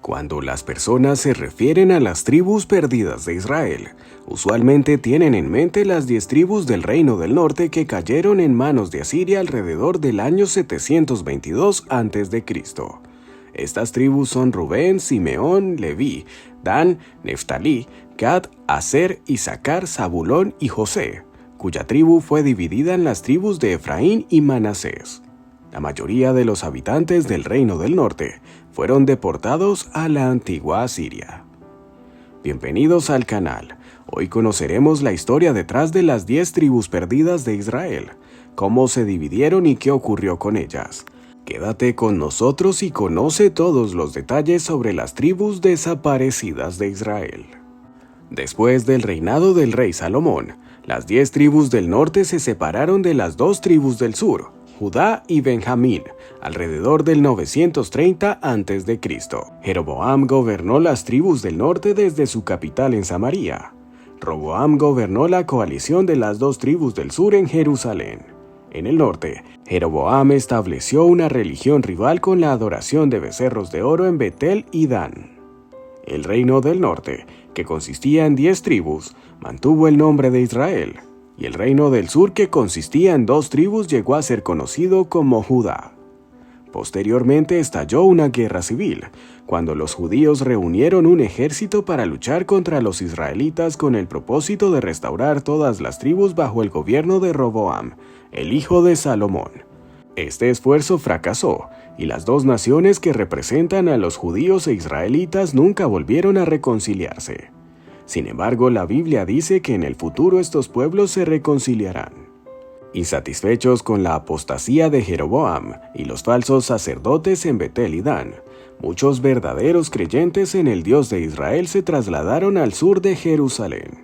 Cuando las personas se refieren a las tribus perdidas de Israel, usualmente tienen en mente las 10 tribus del Reino del Norte que cayeron en manos de Asiria alrededor del año 722 a.C. Estas tribus son Rubén, Simeón, Leví, Dan, Neftalí, Gad, Aser, Isaacar, Zabulón y José, cuya tribu fue dividida en las tribus de Efraín y Manasés. La mayoría de los habitantes del Reino del Norte fueron deportados a la antigua Asiria. Bienvenidos al canal. Hoy conoceremos la historia detrás de las 10 tribus perdidas de Israel, cómo se dividieron y qué ocurrió con ellas. Quédate con nosotros y conoce todos los detalles sobre las tribus desaparecidas de Israel. Después del reinado del rey Salomón, las 10 tribus del norte se separaron de las 2 tribus del sur, Judá y Benjamín, alrededor del 930 a.C. Jeroboam gobernó las tribus del norte desde su capital en Samaria. Roboam gobernó la coalición de las 2 tribus del sur en Jerusalén. En el norte, Jeroboam estableció una religión rival con la adoración de becerros de oro en Betel y Dan. El reino del norte, que consistía en 10 tribus, mantuvo el nombre de Israel, y el reino del sur, que consistía en 2 tribus, llegó a ser conocido como Judá. Posteriormente estalló una guerra civil, cuando los judíos reunieron un ejército para luchar contra los israelitas con el propósito de restaurar todas las tribus bajo el gobierno de Roboam, el hijo de Salomón. Este esfuerzo fracasó, y las 2 naciones que representan a los judíos e israelitas nunca volvieron a reconciliarse. Sin embargo, la Biblia dice que en el futuro estos pueblos se reconciliarán. Insatisfechos con la apostasía de Jeroboam y los falsos sacerdotes en Betel y Dan, muchos verdaderos creyentes en el Dios de Israel se trasladaron al sur de Jerusalén.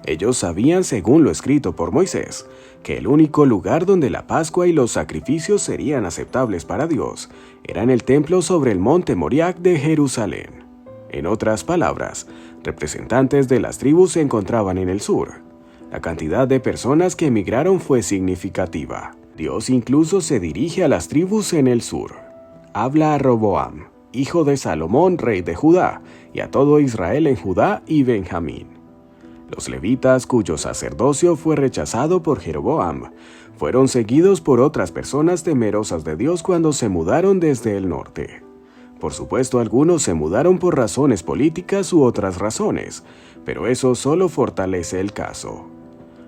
Ellos sabían, según lo escrito por Moisés, que el único lugar donde la Pascua y los sacrificios serían aceptables para Dios era en el templo sobre el monte Moriah de Jerusalén. En otras palabras, representantes de las tribus se encontraban en el sur. La cantidad de personas que emigraron fue significativa. Dios incluso se dirige a las tribus en el sur. Habla a Roboam, hijo de Salomón, rey de Judá, y a todo Israel en Judá y Benjamín. Los levitas, cuyo sacerdocio fue rechazado por Jeroboam, fueron seguidos por otras personas temerosas de Dios cuando se mudaron desde el norte. Por supuesto, algunos se mudaron por razones políticas u otras razones, pero eso solo fortalece el caso.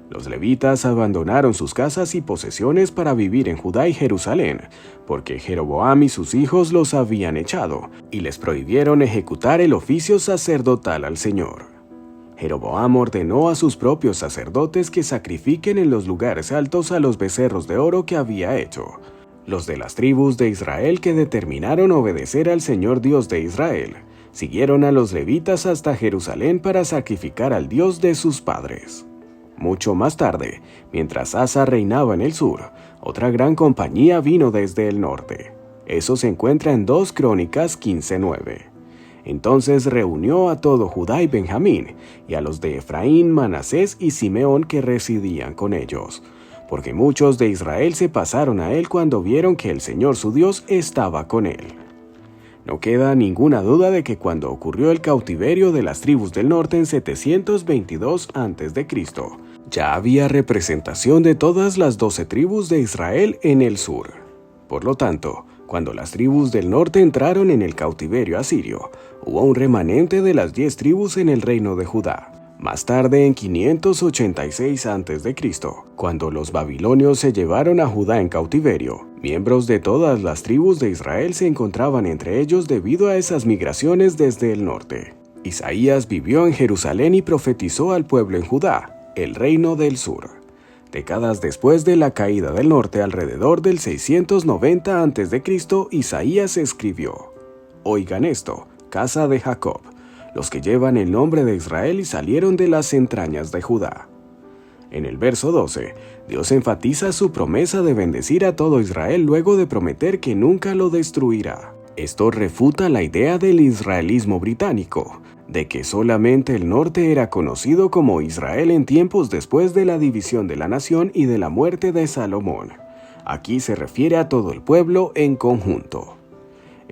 Los levitas abandonaron sus casas y posesiones para vivir en Judá y Jerusalén, porque Jeroboam y sus hijos los habían echado, y les prohibieron ejecutar el oficio sacerdotal al Señor. Jeroboam ordenó a sus propios sacerdotes que sacrifiquen en los lugares altos a los becerros de oro que había hecho. Los de las tribus de Israel que determinaron obedecer al Señor Dios de Israel, siguieron a los levitas hasta Jerusalén para sacrificar al Dios de sus padres. Mucho más tarde, mientras Asa reinaba en el sur, otra gran compañía vino desde el norte. Eso se encuentra en 2 Crónicas 15:9. Entonces reunió a todo Judá y Benjamín, y a los de Efraín, Manasés y Simeón que residían con ellos, porque muchos de Israel se pasaron a él cuando vieron que el Señor su Dios estaba con él. No queda ninguna duda de que cuando ocurrió el cautiverio de las tribus del norte en 722 a.C., ya había representación de todas las 12 tribus de Israel en el sur. Por lo tanto, cuando las tribus del norte entraron en el cautiverio asirio, hubo un remanente de las 10 tribus en el reino de Judá. Más tarde, en 586 a.C., cuando los babilonios se llevaron a Judá en cautiverio, miembros de todas las tribus de Israel se encontraban entre ellos debido a esas migraciones desde el norte. Isaías vivió en Jerusalén y profetizó al pueblo en Judá, el reino del sur. Décadas después de la caída del norte, alrededor del 690 a.C., Isaías escribió: «Oigan esto, casa de Jacob, los que llevan el nombre de Israel y salieron de las entrañas de Judá». En el verso 12, Dios enfatiza su promesa de bendecir a todo Israel luego de prometer que nunca lo destruirá. Esto refuta la idea del israelismo británico, de que solamente el norte era conocido como Israel en tiempos después de la división de la nación y de la muerte de Salomón. Aquí se refiere a todo el pueblo en conjunto.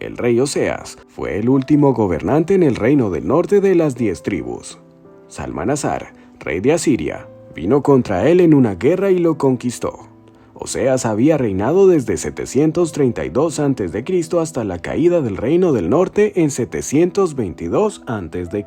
El rey Oseas fue el último gobernante en el reino del norte de las 10 tribus. Salmanasar, rey de Asiria, vino contra él en una guerra y lo conquistó. Oseas había reinado desde 732 a.C. hasta la caída del reino del norte en 722 a.C.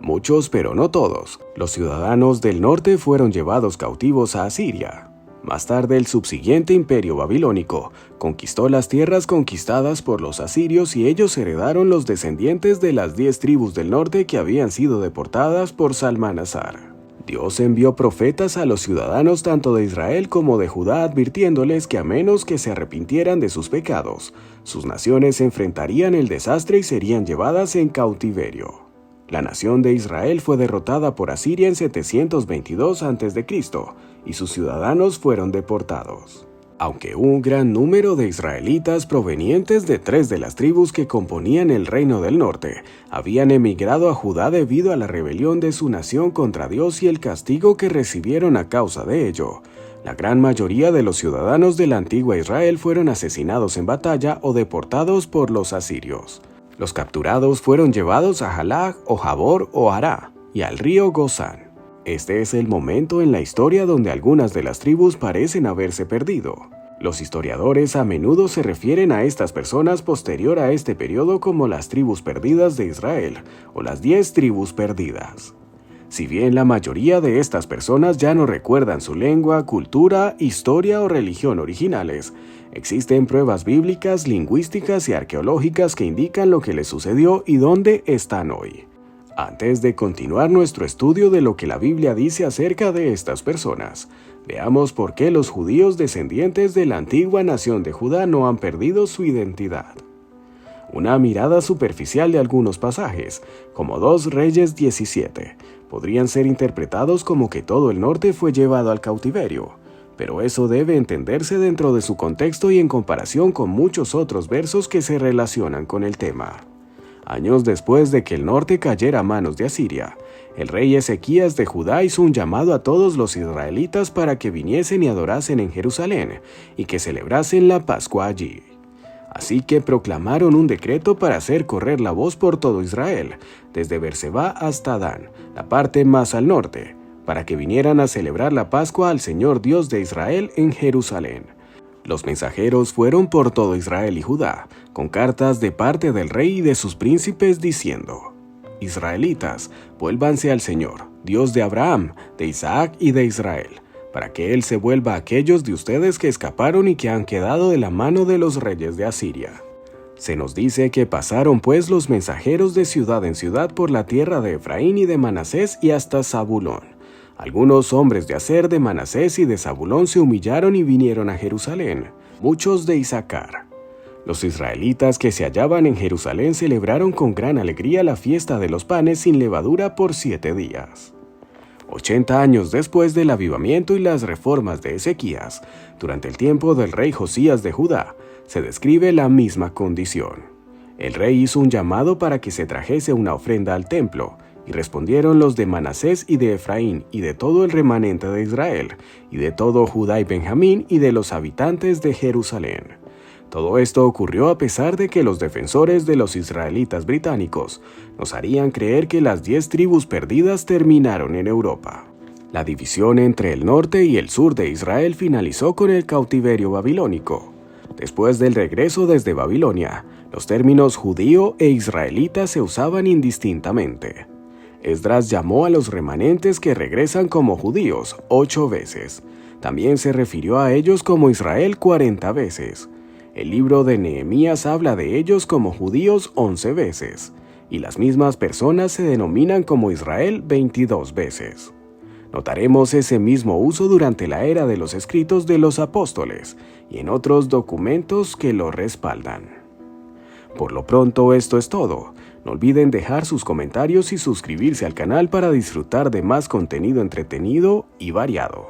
Muchos, pero no todos, los ciudadanos del norte fueron llevados cautivos a Asiria. Más tarde, el subsiguiente imperio babilónico conquistó las tierras conquistadas por los asirios y ellos heredaron los descendientes de las 10 tribus del norte que habían sido deportadas por Salmanasar. Dios envió profetas a los ciudadanos tanto de Israel como de Judá advirtiéndoles que a menos que se arrepintieran de sus pecados, sus naciones enfrentarían el desastre y serían llevadas en cautiverio. La nación de Israel fue derrotada por Asiria en 722 a.C. y sus ciudadanos fueron deportados. Aunque un gran número de israelitas provenientes de 3 de las tribus que componían el reino del norte habían emigrado a Judá debido a la rebelión de su nación contra Dios y el castigo que recibieron a causa de ello, la gran mayoría de los ciudadanos de la antigua Israel fueron asesinados en batalla o deportados por los asirios. Los capturados fueron llevados a Halag o Jabor o Ará y al río Gozán. Este es el momento en la historia donde algunas de las tribus parecen haberse perdido. Los historiadores a menudo se refieren a estas personas posterior a este periodo como las tribus perdidas de Israel o las 10 tribus perdidas. Si bien la mayoría de estas personas ya no recuerdan su lengua, cultura, historia o religión originales, existen pruebas bíblicas, lingüísticas y arqueológicas que indican lo que les sucedió y dónde están hoy. Antes de continuar nuestro estudio de lo que la Biblia dice acerca de estas personas, veamos por qué los judíos descendientes de la antigua nación de Judá no han perdido su identidad. Una mirada superficial de algunos pasajes, como 2 Reyes 17, podrían ser interpretados como que todo el norte fue llevado al cautiverio, pero eso debe entenderse dentro de su contexto y en comparación con muchos otros versos que se relacionan con el tema. Años después de que el norte cayera a manos de Asiria, el rey Ezequías de Judá hizo un llamado a todos los israelitas para que viniesen y adorasen en Jerusalén y que celebrasen la Pascua allí. Así que proclamaron un decreto para hacer correr la voz por todo Israel, desde Berseba hasta Dan, la parte más al norte, para que vinieran a celebrar la Pascua al Señor Dios de Israel en Jerusalén. Los mensajeros fueron por todo Israel y Judá, con cartas de parte del rey y de sus príncipes diciendo: Israelitas, vuélvanse al Señor, Dios de Abraham, de Isaac y de Israel, para que Él se vuelva a aquellos de ustedes que escaparon y que han quedado de la mano de los reyes de Asiria. Se nos dice que pasaron pues los mensajeros de ciudad en ciudad por la tierra de Efraín y de Manasés y hasta Zabulón. Algunos hombres de Aser, de Manasés y de Zabulón se humillaron y vinieron a Jerusalén, muchos de Isacar. Los israelitas que se hallaban en Jerusalén celebraron con gran alegría la fiesta de los panes sin levadura por 7 días. 80 años después del avivamiento y las reformas de Ezequías, durante el tiempo del rey Josías de Judá, se describe la misma condición. El rey hizo un llamado para que se trajese una ofrenda al templo, y respondieron los de Manasés y de Efraín, y de todo el remanente de Israel, y de todo Judá y Benjamín, y de los habitantes de Jerusalén. Todo esto ocurrió a pesar de que los defensores de los israelitas británicos nos harían creer que las 10 tribus perdidas terminaron en Europa. La división entre el norte y el sur de Israel finalizó con el cautiverio babilónico. Después del regreso desde Babilonia, los términos judío e israelita se usaban indistintamente. Esdras llamó a los remanentes que regresan como judíos 8 veces. También se refirió a ellos como Israel 40 veces. El libro de Nehemías habla de ellos como judíos 11 veces, y las mismas personas se denominan como Israel 22 veces. Notaremos ese mismo uso durante la era de los escritos de los apóstoles y en otros documentos que lo respaldan. Por lo pronto, esto es todo. No olviden dejar sus comentarios y suscribirse al canal para disfrutar de más contenido entretenido y variado.